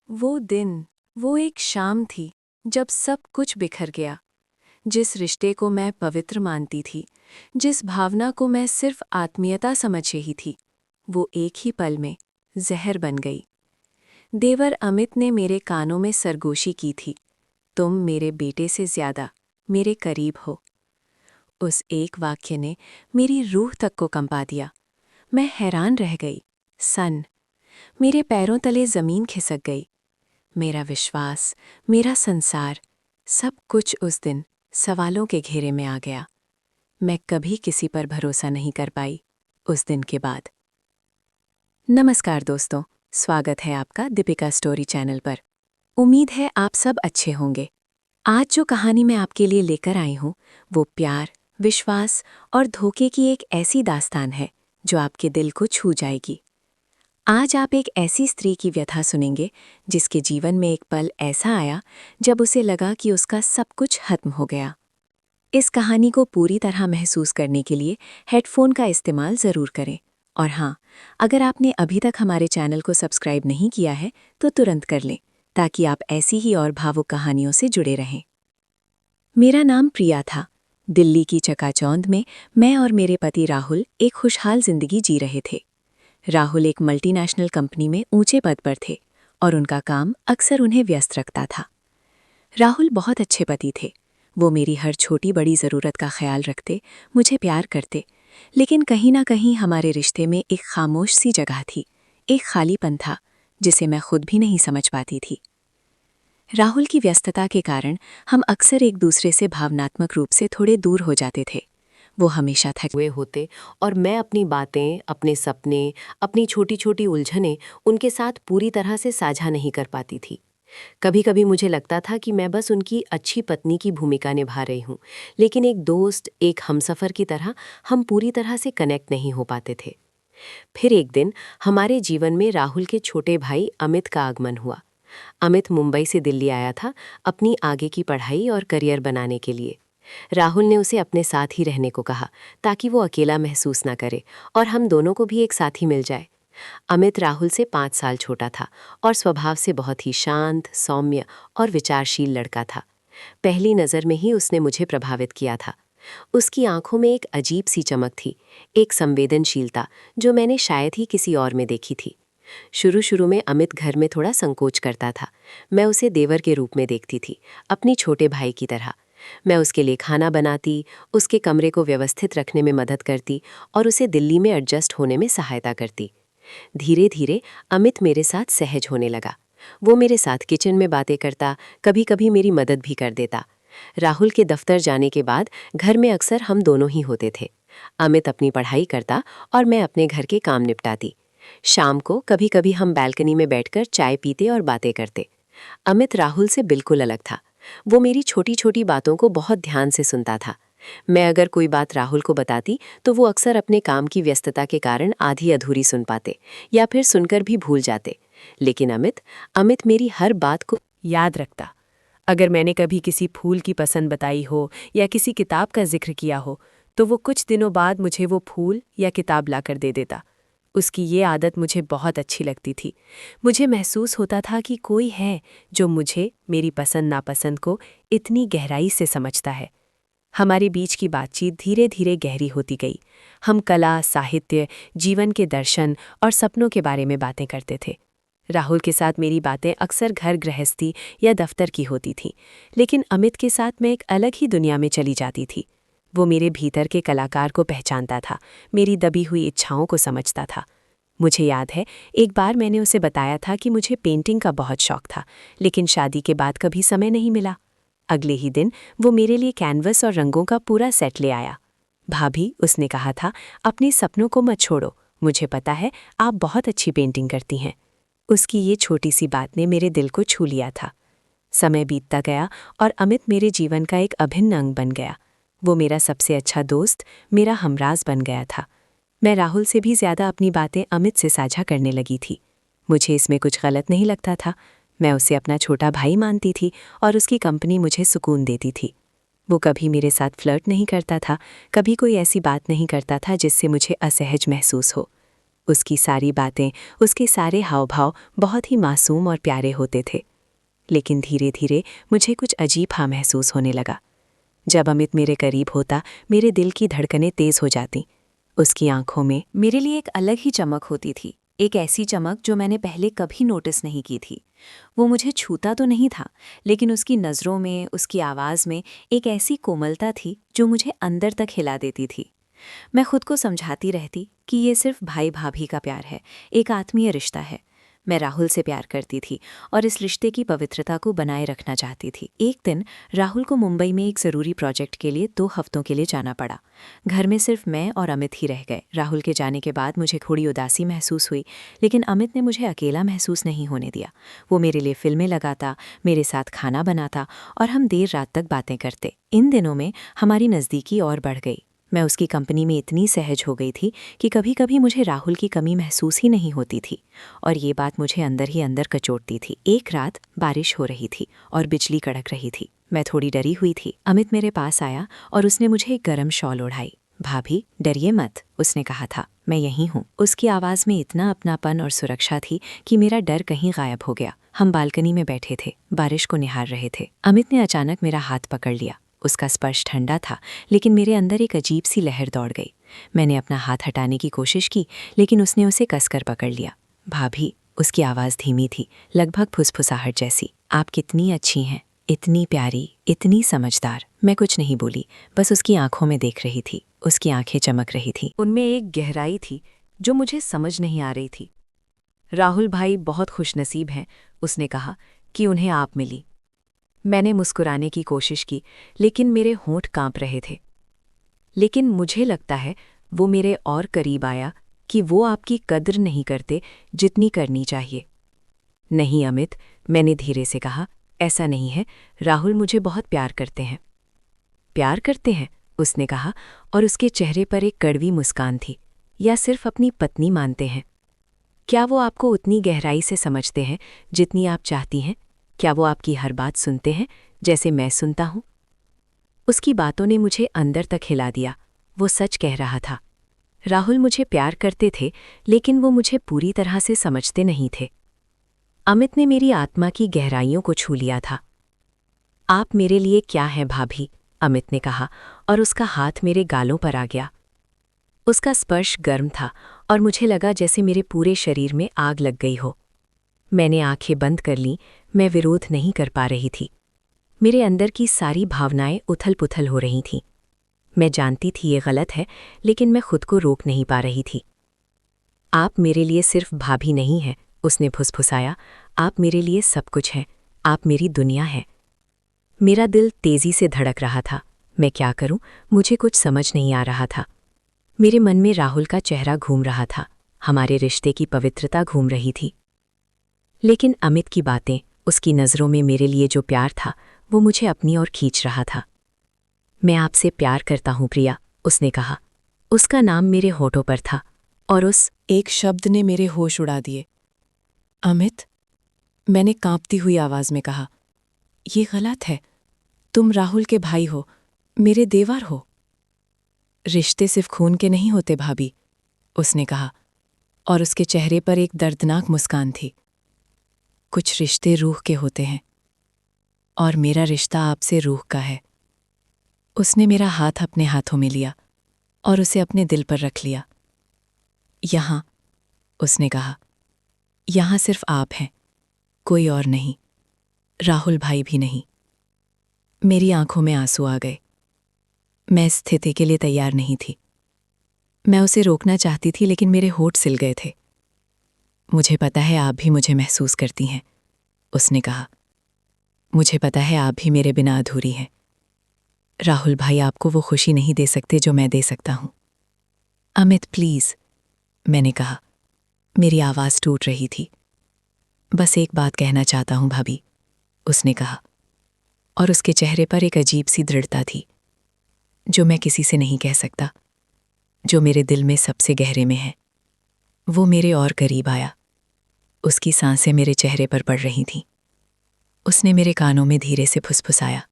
वो दिन, वो एक शाम थी जब सब कुछ बिखर गया। जिस रिश्ते को मैं पवित्र मानती थी, जिस भावना को मैं सिर्फ आत्मीयता समझ रही थी, वो एक ही पल में जहर बन गई। देवर अमित ने मेरे कानों में सरगोशी की थी, तुम मेरे बेटे से ज्यादा मेरे करीब हो। उस एक वाक्य ने मेरी रूह तक को कंपा दिया। मैं हैरान रह गई। सन, मेरे पैरों तले जमीन खिसक गई। मेरा विश्वास, मेरा संसार, सब कुछ उस दिन सवालों के घेरे में आ गया। मैं कभी किसी पर भरोसा नहीं कर पाई उस दिन के बाद। नमस्कार दोस्तों, स्वागत है आपका दीपिका स्टोरी चैनल पर। उम्मीद है आप सब अच्छे होंगे। आज जो कहानी मैं आपके लिए लेकर आई हूँ, वो प्यार, विश्वास और धोखे की एक ऐसी दास्तान है जो आपके दिल को छू जाएगी। आज आप एक ऐसी स्त्री की व्यथा सुनेंगे जिसके जीवन में एक पल ऐसा आया जब उसे लगा कि उसका सब कुछ खत्म हो गया। इस कहानी को पूरी तरह महसूस करने के लिए हेडफोन का इस्तेमाल ज़रूर करें। और हाँ, अगर आपने अभी तक हमारे चैनल को सब्सक्राइब नहीं किया है तो तुरंत कर लें, ताकि आप ऐसी ही और भावुक कहानियों से जुड़े रहें। मेरा नाम प्रिया था। दिल्ली की चकाचौंध में मैं और मेरे पति राहुल एक खुशहाल जिंदगी जी रहे थे। राहुल एक मल्टीनेशनल कंपनी में ऊंचे पद पर थे और उनका काम अक्सर उन्हें व्यस्त रखता था। राहुल बहुत अच्छे पति थे। वो मेरी हर छोटी बड़ी ज़रूरत का ख्याल रखते, मुझे प्यार करते, लेकिन कहीं ना कहीं हमारे रिश्ते में एक खामोश सी जगह थी, एक खालीपन था जिसे मैं खुद भी नहीं समझ पाती थी। राहुल की व्यस्तता के कारण हम अक्सर एक दूसरे से भावनात्मक रूप से थोड़े दूर हो जाते थे। वो हमेशा थके हुए होते और मैं अपनी बातें, अपने सपने, अपनी छोटी-छोटी उलझनें उनके साथ पूरी तरह से साझा नहीं कर पाती थी। कभी-कभी मुझे लगता था कि मैं बस उनकी अच्छी पत्नी की भूमिका निभा रही हूँ, लेकिन एक दोस्त, एक हमसफ़र की तरह हम पूरी तरह से कनेक्ट नहीं हो पाते थे। फिर एक दिन हमारे जीवन में राहुल के छोटे भाई अमित का आगमन हुआ। अमित मुंबई से दिल्ली आया था अपनी आगे की पढ़ाई और करियर बनाने के लिए। राहुल ने उसे अपने साथ ही रहने को कहा ताकि वो अकेला महसूस ना करे और हम दोनों को भी एक साथी मिल जाए। अमित राहुल से 5 साल छोटा था और स्वभाव से बहुत ही शांत, सौम्य और विचारशील लड़का था। पहली नज़र में ही उसने मुझे प्रभावित किया था। उसकी आंखों में एक अजीब सी चमक थी, एक संवेदनशीलता जो मैंने शायद ही किसी और में देखी थी। शुरू शुरू में अमित घर में थोड़ा संकोच करता था। मैं उसे देवर के रूप में देखती थी, अपनी छोटे भाई की तरह। मैं उसके लिए खाना बनाती, उसके कमरे को व्यवस्थित रखने में मदद करती और उसे दिल्ली में एडजस्ट होने में सहायता करती। धीरे धीरे अमित मेरे साथ सहज होने लगा। वो मेरे साथ किचन में बातें करता, कभी कभी मेरी मदद भी कर देता। राहुल के दफ्तर जाने के बाद घर में अक्सर हम दोनों ही होते थे। अमित अपनी पढ़ाई करता और मैं अपने घर के काम निपटाती। शाम को कभी कभी हम बालकनी में बैठकर चाय पीते और बातें करते। अमित राहुल से बिल्कुल अलग था। वो मेरी छोटी छोटी बातों को बहुत ध्यान से सुनता था। मैं अगर कोई बात राहुल को बताती तो वो अक्सर अपने काम की व्यस्तता के कारण आधी अधूरी सुन पाते या फिर सुनकर भी भूल जाते। लेकिन अमित अमित मेरी हर बात को याद रखता। अगर मैंने कभी किसी फूल की पसंद बताई हो या किसी किताब का जिक्र किया हो, तो वो कुछ दिनों बाद मुझे वो फूल या किताब लाकर दे देता। उसकी ये आदत मुझे बहुत अच्छी लगती थी। मुझे महसूस होता था कि कोई है जो मुझे, मेरी पसंद नापसंद को इतनी गहराई से समझता है। हमारे बीच की बातचीत धीरे धीरे गहरी होती गई। हम कला, साहित्य, जीवन के दर्शन और सपनों के बारे में बातें करते थे। राहुल के साथ मेरी बातें अक्सर घर गृहस्थी या दफ्तर की होती थीं, लेकिन अमित के साथ मैं एक अलग ही दुनिया में चली जाती थी। वो मेरे भीतर के कलाकार को पहचानता था, मेरी दबी हुई इच्छाओं को समझता था। मुझे याद है, एक बार मैंने उसे बताया था कि मुझे पेंटिंग का बहुत शौक था, लेकिन शादी के बाद कभी समय नहीं मिला। अगले ही दिन वो मेरे लिए कैनवस और रंगों का पूरा सेट ले आया। भाभी, उसने कहा था, अपने सपनों को मत छोड़ो, मुझे पता है आप बहुत अच्छी पेंटिंग करती हैं। उसकी ये छोटी सी बात ने मेरे दिल को छू लिया था। समय बीतता गया और अमित मेरे जीवन का एक अभिन्न अंग बन गया। वो मेरा सबसे अच्छा दोस्त, मेरा हमराज बन गया था। मैं राहुल से भी ज़्यादा अपनी बातें अमित से साझा करने लगी थी। मुझे इसमें कुछ गलत नहीं लगता था। मैं उसे अपना छोटा भाई मानती थी और उसकी कंपनी मुझे सुकून देती थी। वो कभी मेरे साथ फ्लर्ट नहीं करता था, कभी कोई ऐसी बात नहीं करता था जिससे मुझे असहज महसूस हो। उसकी सारी बातें, उसके सारे हाव-भाव बहुत ही मासूम और प्यारे होते थे। लेकिन धीरे-धीरे मुझे कुछ अजीब-सा महसूस होने लगा। जब अमित मेरे करीब होता, मेरे दिल की धड़कनें तेज हो जाती। उसकी आंखों में मेरे लिए एक अलग ही चमक होती थी, एक ऐसी चमक जो मैंने पहले कभी नोटिस नहीं की थी। वो मुझे छूता तो नहीं था, लेकिन उसकी नज़रों में, उसकी आवाज़ में एक ऐसी कोमलता थी जो मुझे अंदर तक हिला देती थी। मैं खुद को समझाती रहती कि ये सिर्फ भाई भाभी का प्यार है, एक आत्मीय रिश्ता है। मैं राहुल से प्यार करती थी और इस रिश्ते की पवित्रता को बनाए रखना चाहती थी। एक दिन राहुल को मुंबई में एक ज़रूरी प्रोजेक्ट के लिए 2 हफ्तों के लिए जाना पड़ा। घर में सिर्फ मैं और अमित ही रह गए। राहुल के जाने के बाद मुझे थोड़ी उदासी महसूस हुई, लेकिन अमित ने मुझे अकेला महसूस नहीं होने दिया। वो मेरे लिए फिल्में लगाता, मेरे साथ खाना बनाता और हम देर रात तक बातें करते। इन दिनों में हमारी नज़दीकी और बढ़ गई। मैं उसकी कंपनी में इतनी सहज हो गई थी कि कभी-कभी मुझे राहुल की कमी महसूस ही नहीं होती थी, और ये बात मुझे अंदर ही अंदर कचोटती थी। एक रात बारिश हो रही थी और बिजली कड़क रही थी। मैं थोड़ी डरी हुई थी। अमित मेरे पास आया और उसने मुझे एक गर्म शॉल ओढ़ाई। भाभी, डरिए मत, उसने कहा था, मैं यहीं हूँ। उसकी आवाज़ में इतना अपनापन और सुरक्षा थी कि मेरा डर कहीं गायब हो गया। हम बालकनी में बैठे थे, बारिश को निहार रहे थे। अमित ने अचानक मेरा हाथ पकड़ लिया। उसका स्पर्श ठंडा था, लेकिन मेरे अंदर एक अजीब सी लहर दौड़ गई। मैंने अपना हाथ हटाने की कोशिश की, लेकिन उसने उसे कसकर पकड़ लिया। भाभी, उसकी आवाज़ धीमी थी, लगभग फुसफुसाहट जैसी। आप कितनी अच्छी हैं, इतनी प्यारी, इतनी समझदार। मैं कुछ नहीं बोली, बस उसकी आंखों में देख रही थी। उसकी आंखें चमक रही थी। उनमें एक गहराई थी जो मुझे समझ नहीं आ रही थी। राहुल भाई बहुत खुशनसीब हैं, उसने कहा, कि उन्हें आप मिली। मैंने मुस्कुराने की कोशिश की, लेकिन मेरे होंठ कांप रहे थे। लेकिन मुझे लगता है वो मेरे और करीब आया कि वो आपकी कद्र नहीं करते जितनी करनी चाहिए। नहीं अमित, मैंने धीरे से कहा, ऐसा नहीं है। राहुल मुझे बहुत प्यार करते हैं। प्यार करते हैं, उसने कहा, और उसके चेहरे पर एक कड़वी मुस्कान थी। या सिर्फ अपनी पत्नी मानते हैं? क्या वो आपको उतनी गहराई से समझते हैं जितनी आप चाहती हैं? क्या वो आपकी हर बात सुनते हैं जैसे मैं सुनता हूं? उसकी बातों ने मुझे अंदर तक हिला दिया। वो सच कह रहा था। राहुल मुझे प्यार करते थे, लेकिन वो मुझे पूरी तरह से समझते नहीं थे। अमित ने मेरी आत्मा की गहराइयों को छू लिया था। आप मेरे लिए क्या हैं भाभी, अमित ने कहा, और उसका हाथ मेरे गालों पर आ गया। उसका स्पर्श गर्म था और मुझे लगा जैसे मेरे पूरे शरीर में आग लग गई हो। मैंने आंखें बंद कर लीं, मैं विरोध नहीं कर पा रही थी। मेरे अंदर की सारी भावनाएं उथल-पुथल हो रही थीं। मैं जानती थी ये गलत है, लेकिन मैं खुद को रोक नहीं पा रही थी। आप मेरे लिए सिर्फ भाभी नहीं हैं, उसने फुसफुसाया, आप मेरे लिए सब कुछ हैं, आप मेरी दुनिया हैं। मेरा दिल तेजी से धड़क रहा था। मैं क्या करूं, मुझे कुछ समझ नहीं आ रहा था। मेरे मन में राहुल का चेहरा घूम रहा था, हमारे रिश्ते की पवित्रता घूम रही थी। लेकिन अमित की बातें, उसकी नज़रों में मेरे लिए जो प्यार था, वो मुझे अपनी ओर खींच रहा था। मैं आपसे प्यार करता हूं प्रिया, उसने कहा। उसका नाम मेरे होठों पर था, और उस एक शब्द ने मेरे होश उड़ा दिए। अमित, मैंने कांपती हुई आवाज़ में कहा, ये गलत है। तुम राहुल के भाई हो, मेरे देवर हो। रिश्ते सिर्फ खून के नहीं होते भाभी, उसने कहा, और उसके चेहरे पर एक दर्दनाक मुस्कान थी। कुछ रिश्ते रूह के होते हैं, और मेरा रिश्ता आपसे रूह का है। उसने मेरा हाथ अपने हाथों में लिया और उसे अपने दिल पर रख लिया। यहाँ, उसने कहा, यहाँ सिर्फ आप हैं, कोई और नहीं, राहुल भाई भी नहीं। मेरी आंखों में आंसू आ गए। मैं इस स्थिति के लिए तैयार नहीं थी। मैं उसे रोकना चाहती थी, लेकिन मेरे होठ सिल गए थे। मुझे पता है आप भी मुझे महसूस करती हैं, उसने कहा। मुझे पता है आप भी मेरे बिना अधूरी हैं। राहुल भाई आपको वो खुशी नहीं दे सकते जो मैं दे सकता हूं। अमित प्लीज़, मैंने कहा। मेरी आवाज़ टूट रही थी। बस एक बात कहना चाहता हूं भाभी, उसने कहा, और उसके चेहरे पर एक अजीब सी दृढ़ता थी, जो मैं किसी से नहीं कह सकता, जो मेरे दिल में सबसे गहरे में है। वो मेरे और करीब आया। उसकी सांसें मेरे चेहरे पर पड़ रही थीं। उसने मेरे कानों में धीरे से फुसफुसाया,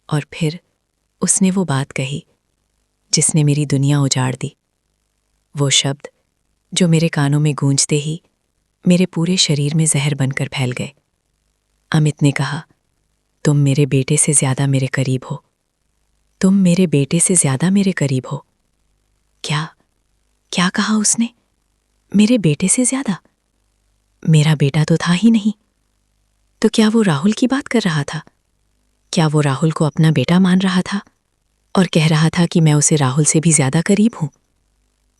और फिर उसने वो बात कही जिसने मेरी दुनिया उजाड़ दी। वो शब्द जो मेरे कानों में गूंजते ही मेरे पूरे शरीर में जहर बनकर फैल गए। अमित ने कहा, तुम मेरे बेटे से ज़्यादा मेरे करीब हो। तुम मेरे बेटे से ज़्यादा मेरे करीब हो। क्या क्या कहा उसने? मेरे बेटे से ज़्यादा? मेरा बेटा तो था ही नहीं। तो क्या वो राहुल की बात कर रहा था? क्या वो राहुल को अपना बेटा मान रहा था और कह रहा था कि मैं उसे राहुल से भी ज़्यादा करीब हूँ?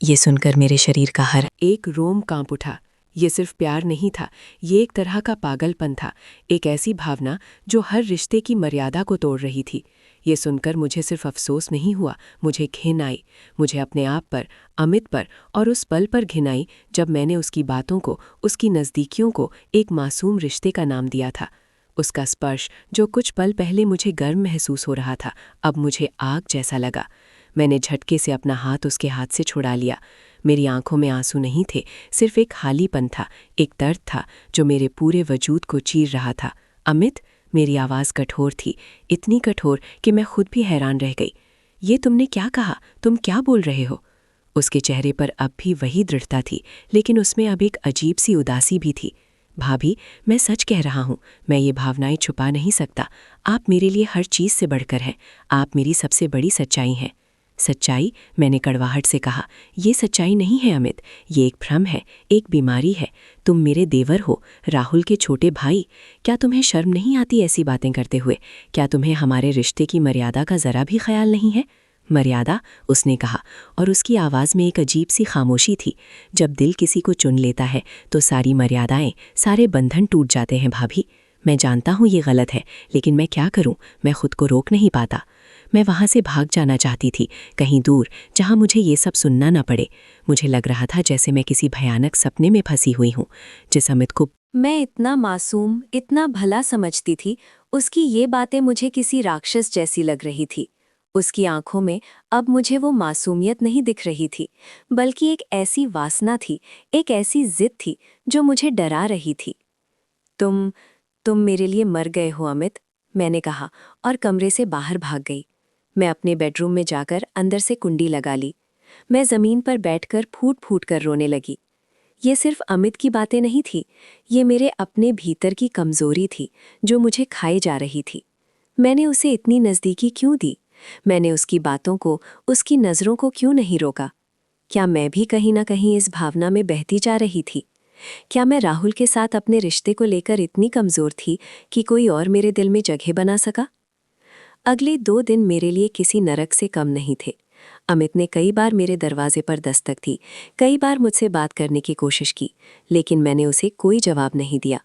ये सुनकर मेरे शरीर का हर एक रोम कांप उठा। ये सिर्फ प्यार नहीं था, ये एक तरह का पागलपन था, एक ऐसी भावना जो हर रिश्ते की मर्यादा को तोड़ रही थी। ये सुनकर मुझे सिर्फ अफसोस नहीं हुआ, मुझे घिन आई। मुझे अपने आप पर, अमित पर और उस पल पर घिन आई जब मैंने उसकी बातों को, उसकी नज़दीकियों को एक मासूम रिश्ते का नाम दिया था। उसका स्पर्श जो कुछ पल पहले मुझे गर्म महसूस हो रहा था, अब मुझे आग जैसा लगा। मैंने झटके से अपना हाथ उसके हाथ से छुड़ा लिया। मेरी आंखों में आंसू नहीं थे, सिर्फ एक खालीपन था, एक दर्द था जो मेरे पूरे वजूद को चीर रहा था। अमित, मेरी आवाज़ कठोर थी, इतनी कठोर कि मैं खुद भी हैरान रह गई। ये तुमने क्या कहा? तुम क्या बोल रहे हो? उसके चेहरे पर अब भी वही दृढ़ता थी, लेकिन उसमें अब एक अजीब सी उदासी भी थी। भाभी, मैं सच कह रहा हूँ, मैं ये भावनाएं छुपा नहीं सकता। आप मेरे लिए हर चीज़ से बढ़कर हैं। आप मेरी सबसे बड़ी सच्चाई हैं। सच्चाई? मैंने कड़वाहट से कहा। ये सच्चाई नहीं है अमित, ये एक भ्रम है, एक बीमारी है। तुम मेरे देवर हो, राहुल के छोटे भाई। क्या तुम्हें शर्म नहीं आती ऐसी बातें करते हुए? क्या तुम्हें हमारे रिश्ते की मर्यादा का ज़रा भी ख्याल नहीं है? मर्यादा? उसने कहा, और उसकी आवाज़ में एक अजीब सी खामोशी थी। जब दिल किसी को चुन लेता है तो सारी मर्यादाएं, सारे बंधन टूट जाते हैं भाभी। मैं जानता हूँ ये गलत है, लेकिन मैं क्या करूँ? मैं खुद को रोक नहीं पाता। मैं वहाँ से भाग जाना चाहती थी, कहीं दूर, जहाँ मुझे ये सब सुनना न पड़े। मुझे लग रहा था जैसे मैं किसी भयानक सपने में फंसी हुई हूँ, जिस अमित को मैं इतना मासूम, इतना भला समझती थी, उसकी ये बातें मुझे किसी राक्षस जैसी लग रही थी। उसकी आंखों में अब मुझे वो मासूमियत नहीं दिख रही थी, बल्कि एक ऐसी वासना थी, एक ऐसी जिद थी जो मुझे डरा रही थी। तुम तुम मेरे लिए मर गए हो अमित, मैंने कहा और कमरे से बाहर भाग गई। मैं अपने बेडरूम में जाकर अंदर से कुंडी लगा ली। मैं ज़मीन पर बैठकर फूट फूट कर रोने लगी। ये सिर्फ अमित की बातें नहीं थी, ये मेरे अपने भीतर की कमज़ोरी थी जो मुझे खाई जा रही थी। मैंने उसे इतनी नज़दीकी क्यों दी? मैंने उसकी बातों को, उसकी नज़रों को क्यों नहीं रोका? क्या मैं भी कहीं ना कहीं इस भावना में बहती जा रही थी? क्या मैं राहुल के साथ अपने रिश्ते को लेकर इतनी कमज़ोर थी कि कोई और मेरे दिल में जगह बना सका? अगले 2 दिन मेरे लिए किसी नरक से कम नहीं थे। अमित ने कई बार मेरे दरवाजे पर दस्तक दी, कई बार मुझसे बात करने की कोशिश की, लेकिन मैंने उसे कोई जवाब नहीं दिया।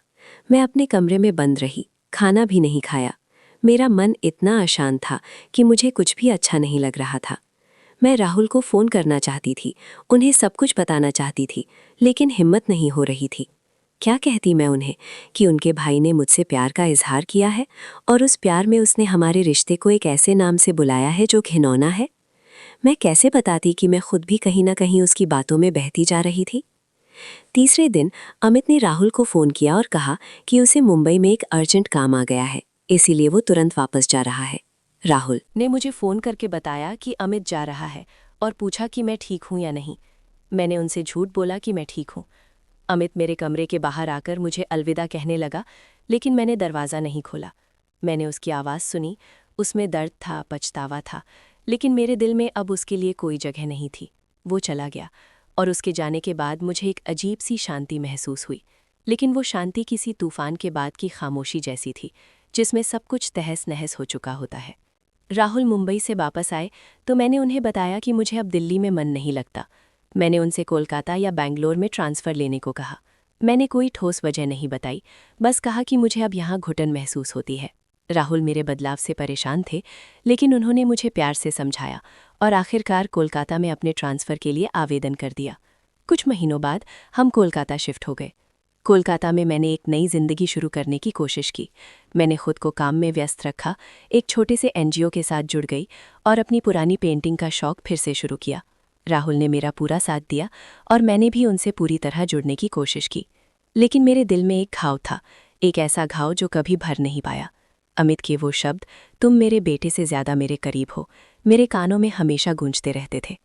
मैं अपने कमरे में बंद रही, खाना भी नहीं खाया। मेरा मन इतना अशांत था कि मुझे कुछ भी अच्छा नहीं लग रहा था। मैं राहुल को फ़ोन करना चाहती थी, उन्हें सब कुछ बताना चाहती थी, लेकिन हिम्मत नहीं हो रही थी। क्या कहती मैं उन्हें कि उनके भाई ने मुझसे प्यार का इजहार किया है और उस प्यार में उसने हमारे रिश्ते को एक ऐसे नाम से बुलाया है जो घिनौना है? मैं कैसे बताती कि मैं खुद भी कहीं ना कहीं उसकी बातों में बहती जा रही थी? तीसरे दिन अमित ने राहुल को फ़ोन किया और कहा कि उसे मुंबई में एक अर्जेंट काम आ गया है, इसीलिए वो तुरंत वापस जा रहा है। राहुल ने मुझे फ़ोन करके बताया कि अमित जा रहा है और पूछा कि मैं ठीक हूँ या नहीं। मैंने उनसे झूठ बोला कि मैं ठीक हूँ। अमित मेरे कमरे के बाहर आकर मुझे अलविदा कहने लगा, लेकिन मैंने दरवाज़ा नहीं खोला। मैंने उसकी आवाज़ सुनी, उसमें दर्द था, पछतावा था, लेकिन मेरे दिल में अब उसके लिए कोई जगह नहीं थी। वो चला गया और उसके जाने के बाद मुझे एक अजीब सी शांति महसूस हुई, लेकिन वो शांति किसी तूफान के बाद की खामोशी जैसी थी, जिसमें सब कुछ तहस नहस हो चुका होता है। राहुल मुंबई से वापस आए तो मैंने उन्हें बताया कि मुझे अब दिल्ली में मन नहीं लगता। मैंने उनसे कोलकाता या बैंगलोर में ट्रांसफ़र लेने को कहा। मैंने कोई ठोस वजह नहीं बताई, बस कहा कि मुझे अब यहाँ घुटन महसूस होती है। राहुल मेरे बदलाव से परेशान थे, लेकिन उन्होंने मुझे प्यार से समझाया और आखिरकार कोलकाता में अपने ट्रांसफ़र के लिए आवेदन कर दिया। कुछ महीनों बाद हम कोलकाता शिफ्ट हो गए। कोलकाता में मैंने एक नई ज़िंदगी शुरू करने की कोशिश की। मैंने खुद को काम में व्यस्त रखा, एक छोटे से एनजीओ के साथ जुड़ गई और अपनी पुरानी पेंटिंग का शौक़ फिर से शुरू किया। राहुल ने मेरा पूरा साथ दिया और मैंने भी उनसे पूरी तरह जुड़ने की कोशिश की, लेकिन मेरे दिल में एक घाव था, एक ऐसा घाव जो कभी भर नहीं पाया। अमित के वो शब्द, तुम मेरे बेटे से ज़्यादा मेरे करीब हो, मेरे कानों में हमेशा गूंजते रहते थे।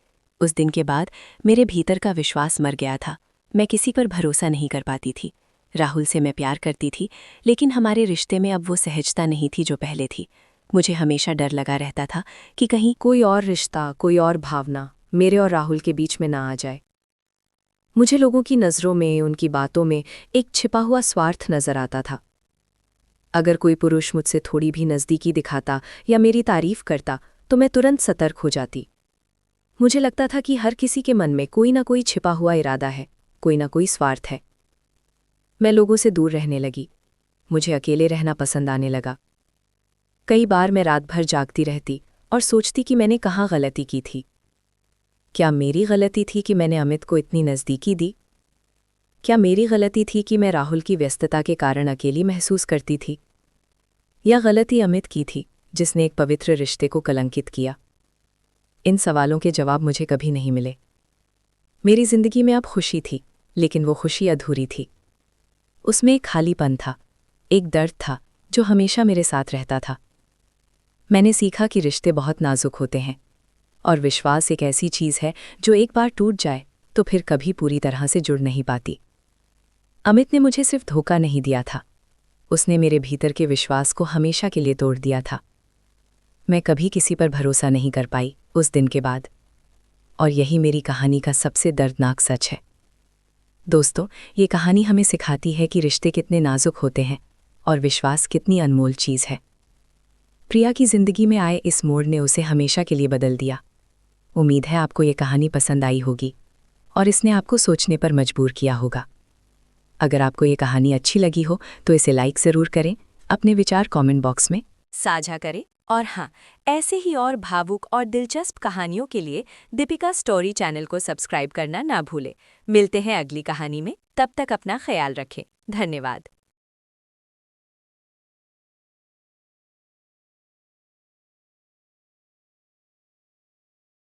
उस दिन के बाद मेरे भीतर का विश्वास मर गया था। मैं किसी पर भरोसा नहीं कर पाती थी। राहुल से मैं प्यार करती थी, लेकिन हमारे रिश्ते में अब वो सहजता नहीं थी जो पहले थी। मुझे हमेशा डर लगा रहता था कि कहीं कोई और रिश्ता, कोई और भावना मेरे और राहुल के बीच में ना आ जाए। मुझे लोगों की नज़रों में, उनकी बातों में एक छिपा हुआ स्वार्थ नज़र आता था। अगर कोई पुरुष मुझसे थोड़ी भी नज़दीकी दिखाता या मेरी तारीफ करता तो मैं तुरंत सतर्क हो जाती। मुझे लगता था कि हर किसी के मन में कोई ना कोई छिपा हुआ इरादा है, कोई ना कोई स्वार्थ है। मैं लोगों से दूर रहने लगी। मुझे अकेले रहना पसंद आने लगा। कई बार मैं रात भर जागती रहती और सोचती कि मैंने कहाँ गलती की थी। क्या मेरी गलती थी कि मैंने अमित को इतनी नज़दीकी दी? क्या मेरी गलती थी कि मैं राहुल की व्यस्तता के कारण अकेली महसूस करती थी? या गलती अमित की थी, जिसने एक पवित्र रिश्ते को कलंकित किया? इन सवालों के जवाब मुझे कभी नहीं मिले। मेरी जिंदगी में अब खुशी थी, लेकिन वो खुशी अधूरी थी। उसमें एक खालीपन था, एक दर्द था जो हमेशा मेरे साथ रहता था। मैंने सीखा कि रिश्ते बहुत नाजुक होते हैं और विश्वास एक ऐसी चीज़ है जो एक बार टूट जाए तो फिर कभी पूरी तरह से जुड़ नहीं पाती। अमित ने मुझे सिर्फ धोखा नहीं दिया था, उसने मेरे भीतर के विश्वास को हमेशा के लिए तोड़ दिया था। मैं कभी किसी पर भरोसा नहीं कर पाई उस दिन के बाद, और यही मेरी कहानी का सबसे दर्दनाक सच है। दोस्तों, ये कहानी हमें सिखाती है कि रिश्ते कितने नाजुक होते हैं और विश्वास कितनी अनमोल चीज़ है। प्रिया की जिंदगी में आए इस मोड़ ने उसे हमेशा के लिए बदल दिया। उम्मीद है आपको ये कहानी पसंद आई होगी और इसने आपको सोचने पर मजबूर किया होगा। अगर आपको ये कहानी अच्छी लगी हो तो इसे लाइक ज़रूर करें, अपने विचार कमेंट बॉक्स में साझा करें, और हाँ, ऐसे ही और भावुक और दिलचस्प कहानियों के लिए दीपिका स्टोरी चैनल को सब्सक्राइब करना ना भूलें। मिलते हैं अगली कहानी में, तब तक अपना ख्याल रखें। धन्यवाद।